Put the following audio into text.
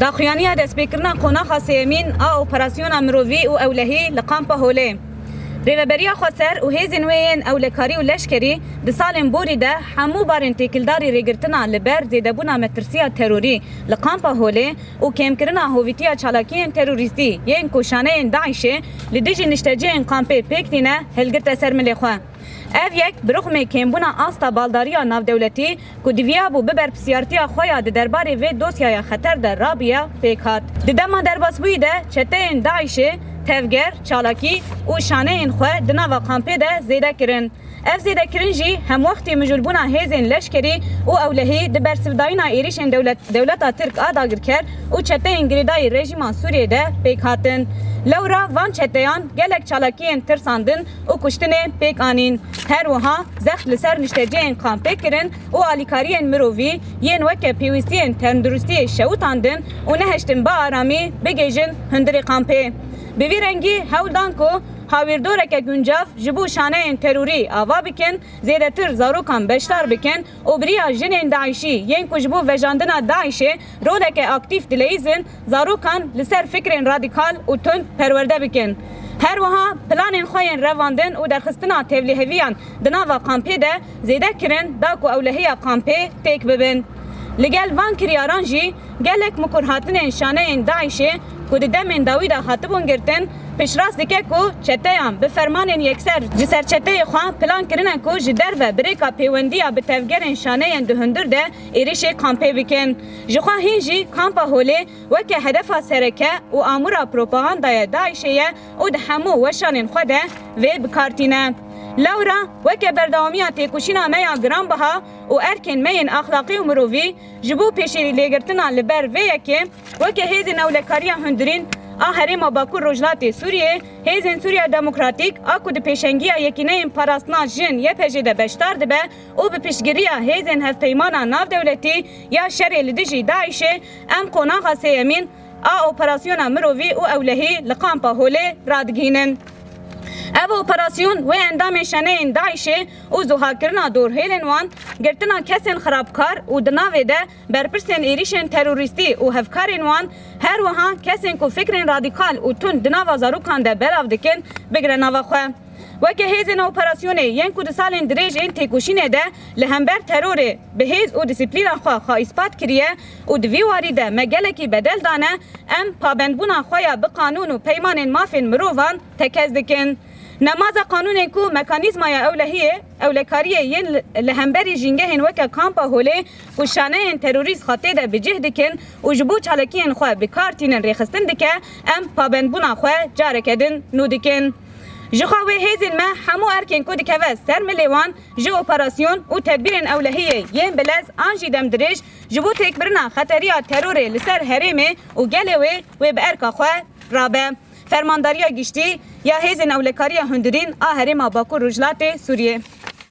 داخویانیا دستپیکرنا قوناخا سیمین اپراسیونا مروی و اولهی لقامپا هوله ریوبریا خسر و هیزن وین اولکاری و لشکری د سالن بوری ده همو بارن تکلداری ریگرتنا لبر زیدبونا مترسیا تروری لقامپا هوله و کمکرنا هویتیا چالاکین تروریستی یین کوشانه داعشه لدیجی نشتجین قامپه پیکتینه هلگرت سرملی خواه اف یک برخم کمبونا آستا بالداریا ناو دولتی که دویا بو ببر پسیارتیا خویا ده درباره و دوسیای خطر در رابیا پیکات ده دما درباس بویده چته داعشه تفگر، چالاکی و شانه این خواه دناوا قامپه ده زیده کرن. اف زیده کرن جی هم وقتی مجلبونا هیزین لشکری و اولهی ده برسفداینا ایریشن دولتا ترک آداگر کرد و چته انگریدای رژیمان سوریه ده پیک هاتن. لورا وان چتهیان گلک چالاکین ترساندن و کشتن پیک آنین. هر وها زخت لسر نشتجین قامپه کرن و آلیکارین مرووی ین وکه پیویستین تندرستی شوتاندن و نهشتن با آرامی بگیجن هندری قامپه. به وی رنگی هولدان کو هاویردورک گنجاف جبو شانه این تروری آوا بکن زیده تر زاروکان بشتار بکن و بریا جنین داعشی ین کو جبو وجاندنا داعشه رولک اکتیف دلیزن زاروکان لسر فکرین رادیکال و تند پرورده بکن. هر وها پلان خوین رواندن و درخستنا تبلیغیان دناوا قامپه ده زیده کرن دا کو اولهی قامپه تک ببن. لگل وان کریاران جی گلک مکرهاتن شانه این داعشه کود دمن داویدا خاطبون گرتن پیشراست دکه کو چتهام به فرمان یکسر جسر چته خواه پلان کرنن کو جدر و بریکا پیوندیا به تفگر شانه دهندر ده ایریش کامپه بکن جخوا هینجی کامپا هوله وکه هدف سرکه و آمورا پروپاگاندای داعشه و ده همو وشان خوده و بکارتینه لورا وکه برداومیا تکوشینا میا گرام بها و ارکن مین اخلاقی و مروی جبو پیشی لیگرتنا لبر و یکی وکه هیزن اولکاریا هندرین آهریم باکو روجلات سوریه هیزن سوریا دموکراتیک آکو ده پیشنگیا یکی نیم پاراستنا جن یه پیجی ده بشتار ده به او به پیشگیریا هیزن هفتیمانا ناو دولتی یا شری لدیجی داعشه ام قوناغا سیمین اپراسیونا مروی و اولهی لقامپا هوله رادگینن. او اپراسیون و اندام شنه داعشه و زوها کرنا دور هیلن وان گرتنا کسین خرابکار و دناوه ده برپرسین ایریشن تروریستی و هفکارین وان هر وها کسین کو فکرین رادیکال و تون دناوا زاروکان ده بلاو دکن بگرناوا خواه وکه هیزن اپراسیونه ین کو سالین دریج این تکوشینه ده لهمبر تروره به هیز و دیسیپلین خواه اثبات کریه و دوی واری ده مگلکی بدل دانه ام پابندبونا خواه به قانون و پیمان مافین مروان تکز دکن نماز قانون کو مکانیزمای اولهیه اولکاریه ین لهمبری جنگه هن وکه کامپا هوله و شانه تروریست خاطه ده بجه دکن و جبو چالکین خواه بکارتین ریخستن دکه ام پابندبونا خواه جارکدن نو دکن. جخواوی هیزن ما همو ارکن کو دکه و سر ملیوان جو اپراسیون و تدبیرن اولهیه ین بلز آنجی دم دریج جبو تکبرنا خطریا تروره لسر هریمه و گلوه و به ارکا خواه رابه. فرمانداریا گشتی یا هیزن اولکاریا هندرین آهریم باکو روجلات سوریه